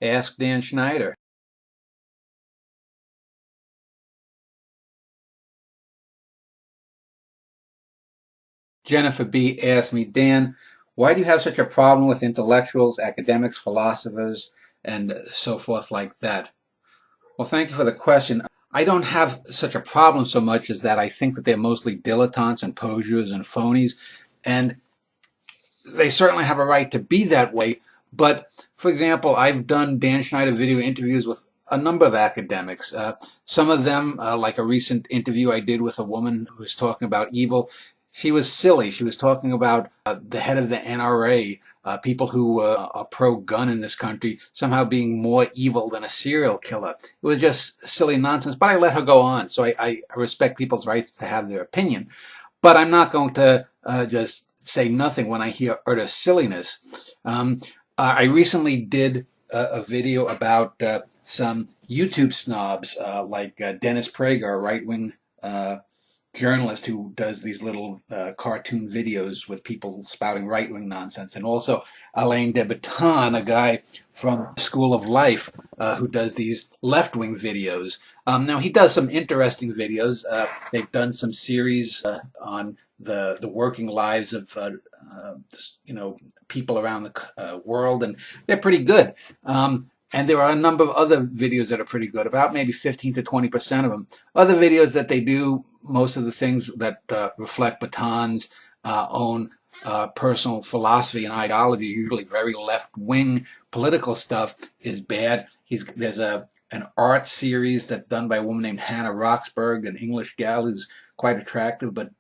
Ask Dan Schneider. Jennifer B. asked me, Dan, why do you have such a problem with intellectuals, academics, philosophers, and so forth like that? Well, thank you for the question. I don't have such a problem so much as that I think that they're mostly dilettantes and poseurs and phonies, and they certainly have a right to be that way. But, for example, I've done Dan Schneider video interviews with a number of academics. Some of them, like a recent interview I did with a woman who was talking about evil, she was silly. She was talking about the head of the NRA, people who are pro-gun in this country, somehow being more evil than a serial killer. It was just silly nonsense, but I let her go on. So I respect people's rights to have their opinion. But I'm not going to just say nothing when I hear utter silliness. I recently did a video about some YouTube snobs like Dennis Prager, a right-wing journalist who does these little cartoon videos with people spouting right-wing nonsense, and also Alain de Botton, a guy from School of Life who does these left-wing videos. Now he does some interesting videos. They've done some series on the working lives of people around the world, and they're pretty good. And there are a number of other videos that are pretty good, about maybe 15 to 20% of them. Other videos that they do, most of the things that reflect Botton's own personal philosophy and ideology, usually very left-wing political stuff, is bad. There's an art series that's done by a woman named Hannah Roxburgh, an English gal who's quite attractive, but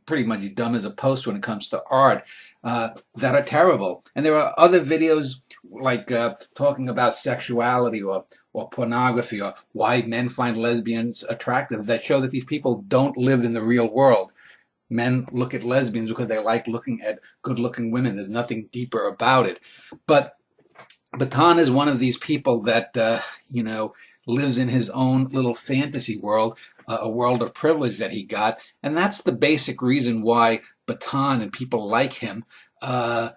pretty much dumb as a post when it comes to art, that are terrible. And there are other videos like talking about sexuality or pornography or why men find lesbians attractive that show that these people don't live in the real world. Men look at lesbians because they like looking at good-looking women. There's nothing deeper about it. But Botton is one of these people that, lives in his own little fantasy world, a world of privilege that he got. And that's the basic reason why Botton and people like him, are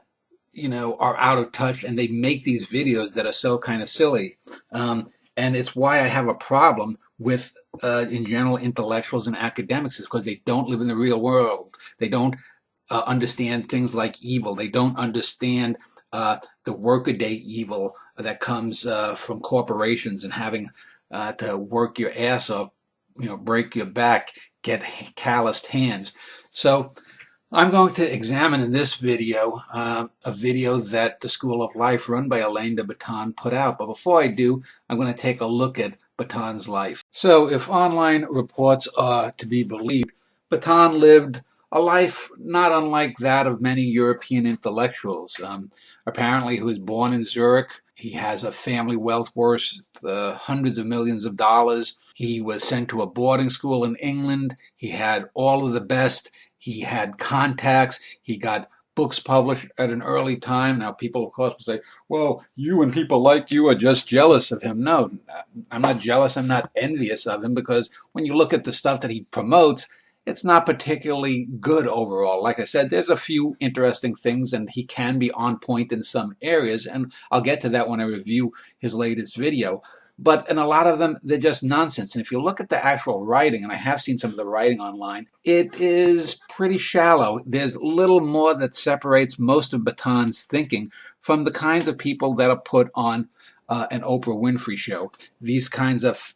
out of touch, and they make these videos that are so kind of silly. And it's why I have a problem with, in general, intellectuals and academics, is because they don't live in the real world. They don't understand things like evil. They don't understand the workaday evil that comes from corporations and having to work your ass off, break your back, get calloused hands. So I'm going to examine in this video a video that the School of Life run by Alain de Botton put out. But before I do, I'm going to take a look at Botton's life. So if online reports are to be believed, Botton lived a life not unlike that of many European intellectuals. Apparently, he was born in Zurich. He has a family wealth worth hundreds of millions of dollars. He was sent to a boarding school in England. He had all of the best. He had contacts. He got books published at an early time. Now, people, of course, will say, well, you and people like you are just jealous of him. No, I'm not jealous. I'm not envious of him, because when you look at the stuff that he promotes, it's not particularly good overall. Like I said, there's a few interesting things, and he can be on point in some areas, and I'll get to that when I review his latest video. But in a lot of them, they're just nonsense. And if you look at the actual writing, and I have seen some of the writing online, it is pretty shallow. There's little more that separates most of Botton's thinking from the kinds of people that are put on an Oprah Winfrey show. These kinds of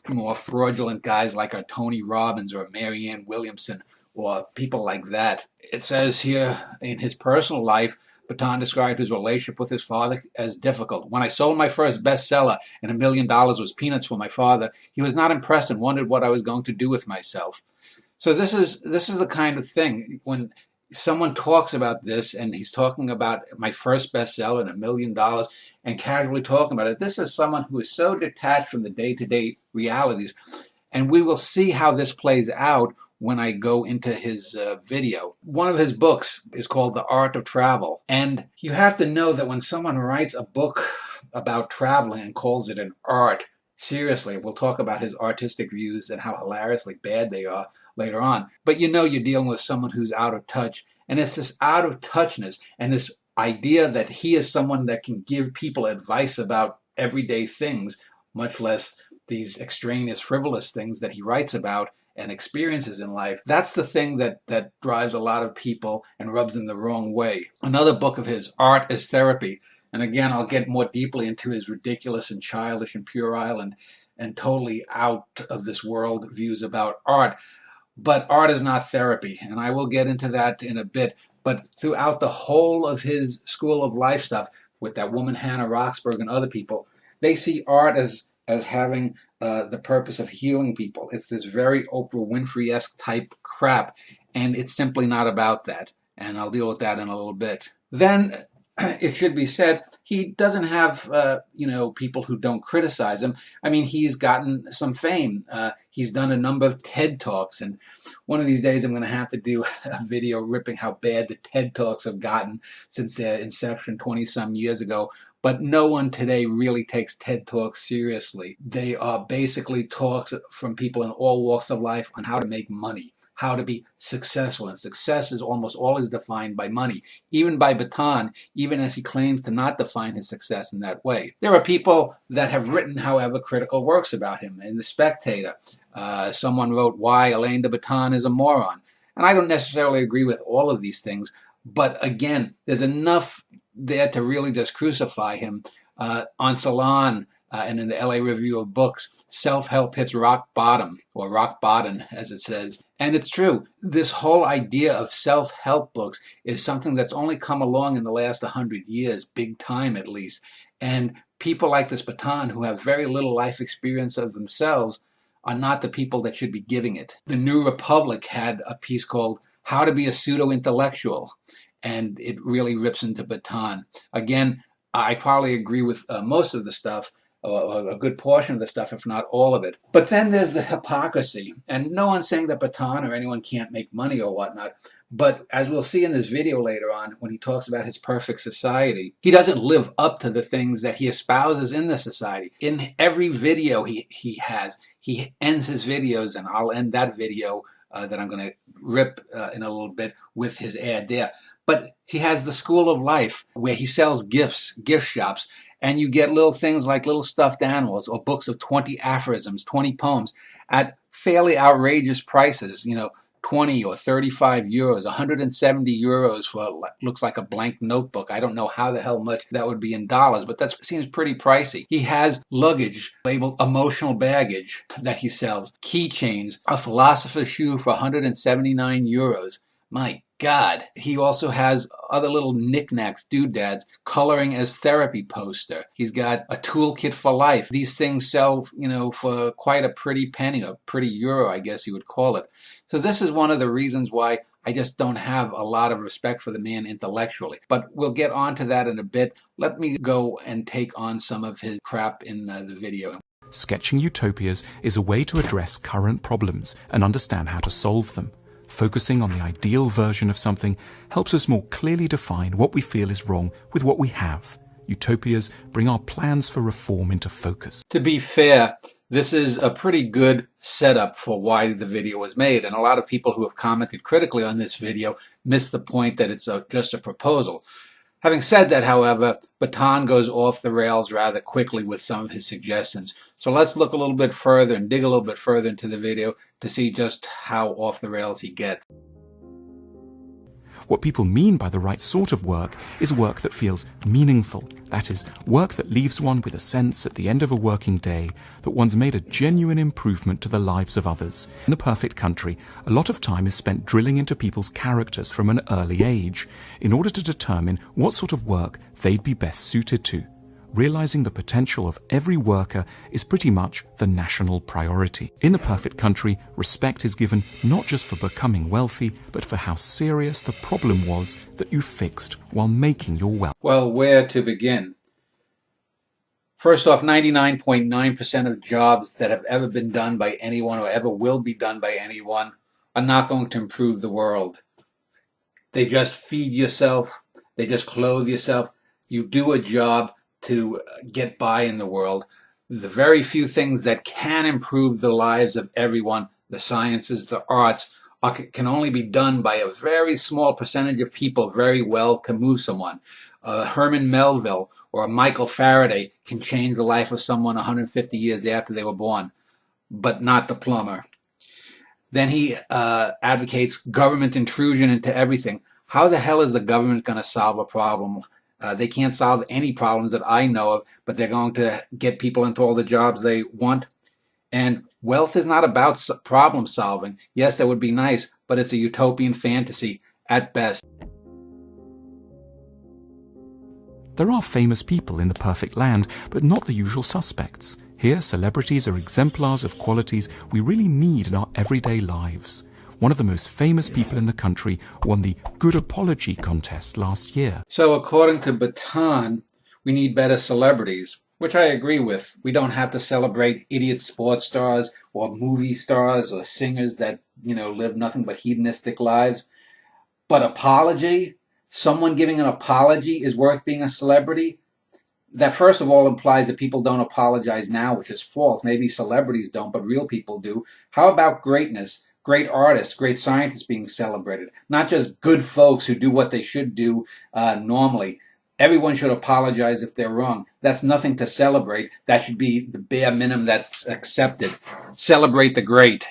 more fraudulent guys like a Tony Robbins or a Marianne Williamson or people like that. It says here in his personal life, Botton described his relationship with his father as difficult. When I sold my first bestseller and $1 million was peanuts for my father, he was not impressed and wondered what I was going to do with myself. So this is the kind of thing when someone talks about this, and he's talking about my first bestseller and $1 million and casually talking about it. This is someone who is so detached from the day-to-day realities. And we will see how this plays out when I go into his video. One of his books is called The Art of Travel. And you have to know that when someone writes a book about traveling and calls it an art, seriously, we'll talk about his artistic views and how hilariously bad they are later on. But you're dealing with someone who's out of touch. And it's this out of touchness and this idea that he is someone that can give people advice about everyday things, much less these extraneous, frivolous things that he writes about and experiences in life, that's the thing that drives a lot of people and rubs them the wrong way. Another book of his, Art as Therapy, and again, I'll get more deeply into his ridiculous and childish and puerile and totally out of this world views about art. But art is not therapy, and I will get into that in a bit. But throughout the whole of his School of Life stuff, with that woman Hannah Roxburgh and other people, they see art as having the purpose of healing people. It's this very Oprah Winfrey-esque type crap, and it's simply not about that. And I'll deal with that in a little bit. Then it should be said, he doesn't have, people who don't criticize him. I mean, he's gotten some fame. He's done a number of TED Talks, and one of these days I'm going to have to do a video ripping how bad the TED Talks have gotten since their inception 20-some years ago. But no one today really takes TED Talks seriously. They are basically talks from people in all walks of life on how to make money, how to be successful. And success is almost always defined by money, even by Botton, even as he claims to not define his success in that way. There are people that have written, however, critical works about him. In The Spectator, someone wrote why Alain de Botton is a moron. And I don't necessarily agree with all of these things, but again, there's enough there to really just crucify him. On Salon and in the LA Review of Books, self-help hits rock bottom, or rock bottom as it says. And it's true. This whole idea of self-help books is something that's only come along in the last 100 years, big time at least. And people like this Botton, who have very little life experience of themselves, are not the people that should be giving it. The New Republic had a piece called How to Be a Pseudo-Intellectual, and it really rips into Botton. Again, I probably agree with most of the stuff, or a good portion of the stuff, if not all of it. But then there's the hypocrisy. And no one's saying that Botton or anyone can't make money or whatnot. But as we'll see in this video later on, when he talks about his perfect society, he doesn't live up to the things that he espouses in the society. In every video he ends his videos, and I'll end that video that I'm going to rip in a little bit with his ad there. But he has the School of Life where he sells gifts, gift shops, and you get little things like little stuffed animals or books of 20 aphorisms, 20 poems at fairly outrageous prices, 20 or 35 euros, 170 euros for looks like a blank notebook. I don't know how the hell much that would be in dollars, but that seems pretty pricey. He has luggage labeled emotional baggage that he sells, keychains, a philosopher's shoe for 179 euros. My God. He also has other little knickknacks, doodads, coloring as therapy poster. He's got a toolkit for life. These things sell, for quite a pretty penny, a pretty euro, I guess you would call it. So this is one of the reasons why I just don't have a lot of respect for the man intellectually. But we'll get onto that in a bit. Let me go and take on some of his crap in the video. Sketching utopias is a way to address current problems and understand how to solve them. Focusing on the ideal version of something helps us more clearly define what we feel is wrong with what we have. Utopias bring our plans for reform into focus. To be fair, this is a pretty good setup for why the video was made, and a lot of people who have commented critically on this video miss the point that it's just a proposal. Having said that, however, Botton goes off the rails rather quickly with some of his suggestions. So let's look a little bit further and dig a little bit further into the video to see just how off the rails he gets. What people mean by the right sort of work is work that feels meaningful. That is, work that leaves one with a sense at the end of a working day that one's made a genuine improvement to the lives of others. In The Perfect Country, a lot of time is spent drilling into people's characters from an early age in order to determine what sort of work they'd be best suited to. Realizing the potential of every worker is pretty much the national priority. In The Perfect Country, respect is given not just for becoming wealthy, but for how serious the problem was that you fixed while making your wealth. Well, where to begin? First off, 99.9% of jobs that have ever been done by anyone or ever will be done by anyone are not going to improve the world. They just feed yourself. They just clothe yourself. You do a job to get by in the world. The very few things that can improve the lives of everyone, the sciences, the arts, can only be done by a very small percentage of people very well to move someone. Herman Melville or Michael Faraday can change the life of someone 150 years after they were born, but not the plumber. Then he advocates government intrusion into everything. How the hell is the government going to solve a problem? They can't solve any problems that I know of, but they're going to get people into all the jobs they want. And wealth is not about problem solving. Yes, that would be nice, but it's a utopian fantasy at best. There are famous people in the perfect land, but not the usual suspects. Here, celebrities are exemplars of qualities we really need in our everyday lives. One of the most famous people in the country won the Good Apology contest last year. So according to Botton, we need better celebrities, which I agree with. We don't have to celebrate idiot sports stars or movie stars or singers that, live nothing but hedonistic lives. But apology? Someone giving an apology is worth being a celebrity? That first of all implies that people don't apologize now, which is false. Maybe celebrities don't, but real people do. How about greatness? Great artists, great scientists being celebrated. Not just good folks who do what they should do normally. Everyone should apologize if they're wrong. That's nothing to celebrate. That should be the bare minimum that's accepted. Celebrate the great.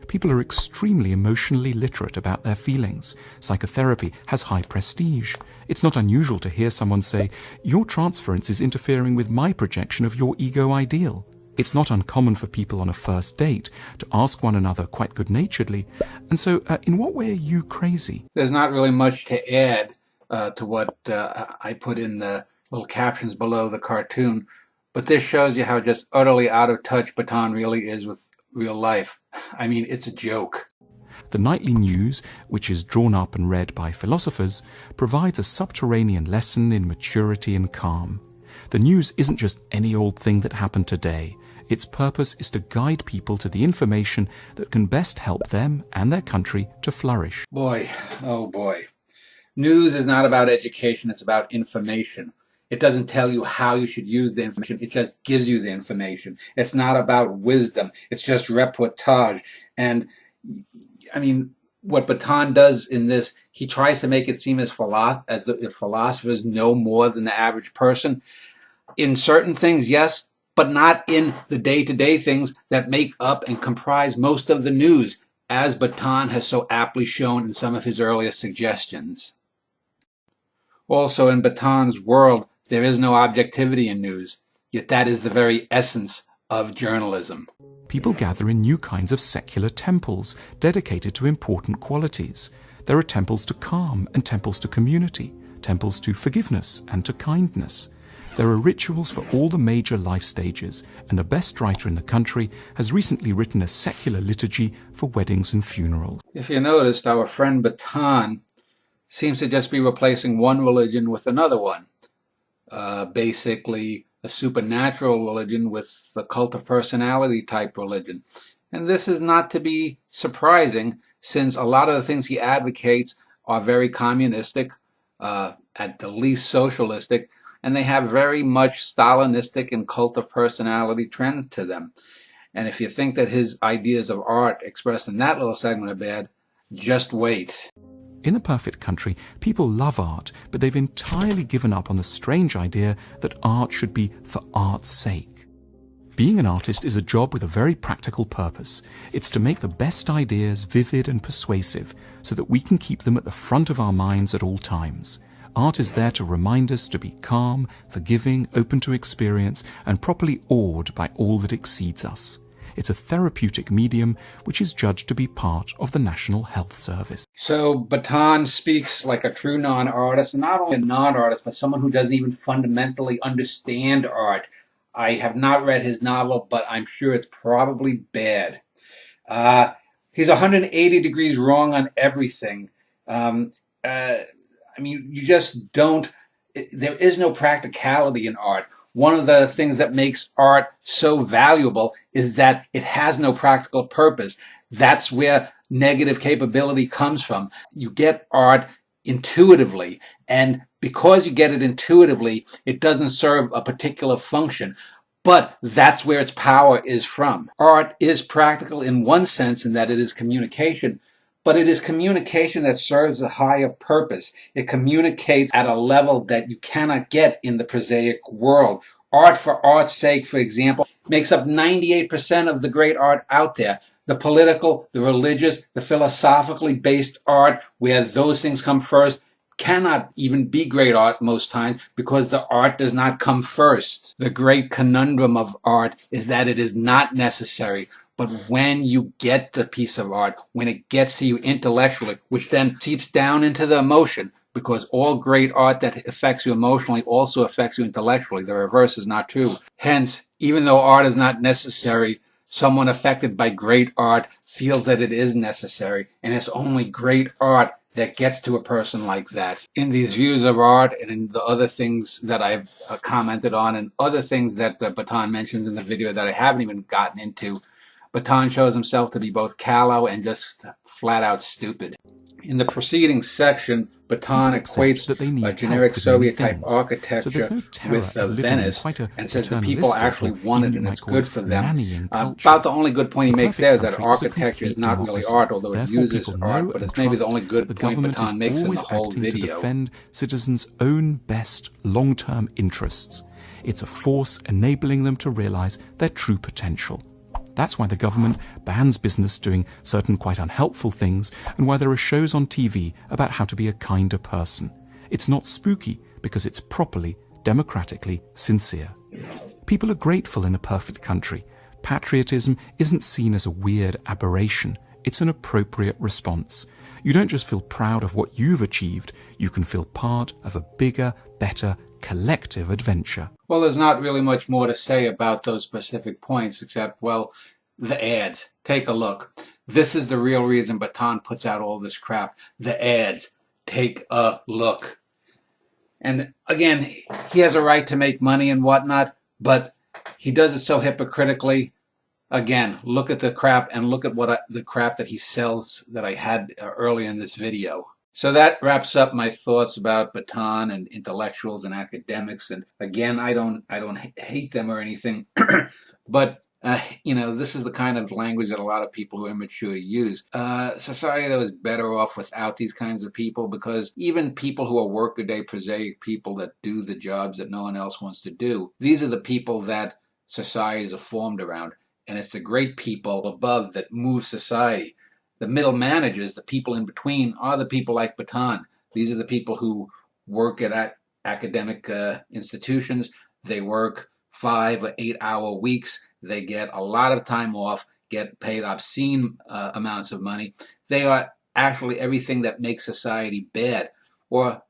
People are extremely emotionally literate about their feelings. Psychotherapy has high prestige. It's not unusual to hear someone say, "Your transference is interfering with my projection of your ego ideal." It's not uncommon for people on a first date to ask one another quite good-naturedly, and so, in what way are you crazy? There's not really much to add to what I put in the little captions below the cartoon, but this shows you how just utterly out of touch Botton really is with real life. I mean, it's a joke. The nightly news, which is drawn up and read by philosophers, provides a subterranean lesson in maturity and calm. The news isn't just any old thing that happened today. Its purpose is to guide people to the information that can best help them and their country to flourish. Boy, oh boy. News is not about education, it's about information. It doesn't tell you how you should use the information, it just gives you the information. It's not about wisdom, it's just reportage. And, I mean, what Botton does in this, he tries to make it seem as if philosophers know more than the average person. In certain things, yes, but not in the day-to-day things that make up and comprise most of the news, as Botton has so aptly shown in some of his earlier suggestions. Also, in Botton's world, there is no objectivity in news, yet that is the very essence of journalism. People gather in new kinds of secular temples dedicated to important qualities. There are temples to calm and temples to community, temples to forgiveness and to kindness. There are rituals for all the major life stages, and the best writer in the country has recently written a secular liturgy for weddings and funerals. If you noticed, our friend Botton seems to just be replacing one religion with another one. Basically, a supernatural religion with a cult of personality type religion. And this is not to be surprising, since a lot of the things he advocates are very communistic, at the least socialistic, and they have very much Stalinistic and cult of personality trends to them. And if you think that his ideas of art expressed in that little segment are bad, just wait. In the perfect country, people love art, but they've entirely given up on the strange idea that art should be for art's sake. Being an artist is a job with a very practical purpose. It's to make the best ideas vivid and persuasive so that we can keep them at the front of our minds at all times. Art is there to remind us to be calm, forgiving, open to experience, and properly awed by all that exceeds us. It's a therapeutic medium which is judged to be part of the National Health Service. So Botton speaks like a true non-artist, and not only a non-artist, but someone who doesn't even fundamentally understand art. I have not read his novel, but I'm sure it's probably bad. He's 180 degrees wrong on everything. I mean, you just don't, there is no practicality in art. One of the things that makes art so valuable is that it has no practical purpose. That's where negative capability comes from. You get art intuitively, and because you get it intuitively, it doesn't serve a particular function. But that's where its power is from. Art is practical in one sense in that it is communication, But it is communication that serves a higher purpose. It communicates at a level that you cannot get in the prosaic world. Art for art's sake, for example, makes up 98% of the great art out there. The political, the religious, the philosophically based art, where those things come first, cannot even be great art most times because the art does not come first. The great conundrum of art is that it is not necessary. But when you get the piece of art, when it gets to you intellectually, which then seeps down into the emotion, because all great art that affects you emotionally also affects you intellectually. The reverse is not true. Hence, even though art is not necessary, someone affected by great art feels that it is necessary, and it's only great art that gets to a person like that. In these views of art and in the other things that I've commented on and other things that Botton mentions in the video that I haven't even gotten into, Botton shows himself to be both callow and just flat out stupid. In the preceding section, Botton equates a generic Soviet-type architecture with Venice and says the people actually want it and it's good for them. About the only good point he makes there is that architecture is not really art, although it uses art, but it's maybe the only good point Botton makes in the whole video. To defend citizens' own best long-term interests. It's a force enabling them to realize their true potential. That's why the government bans business doing certain quite unhelpful things and why there are shows on TV about how to be a kinder person. It's not spooky because it's properly, democratically sincere. People are grateful in a perfect country. Patriotism isn't seen as a weird aberration. It's an appropriate response. You don't just feel proud of what you've achieved, you can feel part of a bigger, better, collective adventure. Well, there's not really much more to say about those specific points except, well, the ads. Take a look. This is the real reason Botton puts out all this crap. The ads. Take a look. And again, he has a right to make money and whatnot, but he does it so hypocritically. Again, look at the crap and look at the crap that he sells that I had earlier in this video. So that wraps up my thoughts about Botton and intellectuals and academics. And again, I don't hate them or anything, but this is the kind of language that a lot of people who are immature use. Society that was better off without these kinds of people, because even people who are workaday prosaic people that do the jobs that no one else wants to do, these are the people that societies are formed around. And it's the great people above that move society. The middle managers, the people in between, are the people like Botton. These are the people who work at academic institutions. They work 5 or 8 hour weeks. They get a lot of time off, get paid obscene amounts of money. They are actually everything that makes society bad. Or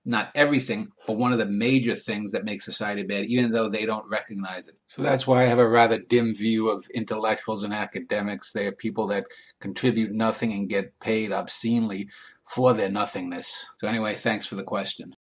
not everything, but one of the major things that makes society bad, even though they don't recognize it. So that's why I have a rather dim view of intellectuals and academics. They are people that contribute nothing and get paid obscenely for their nothingness. So anyway, thanks for the question.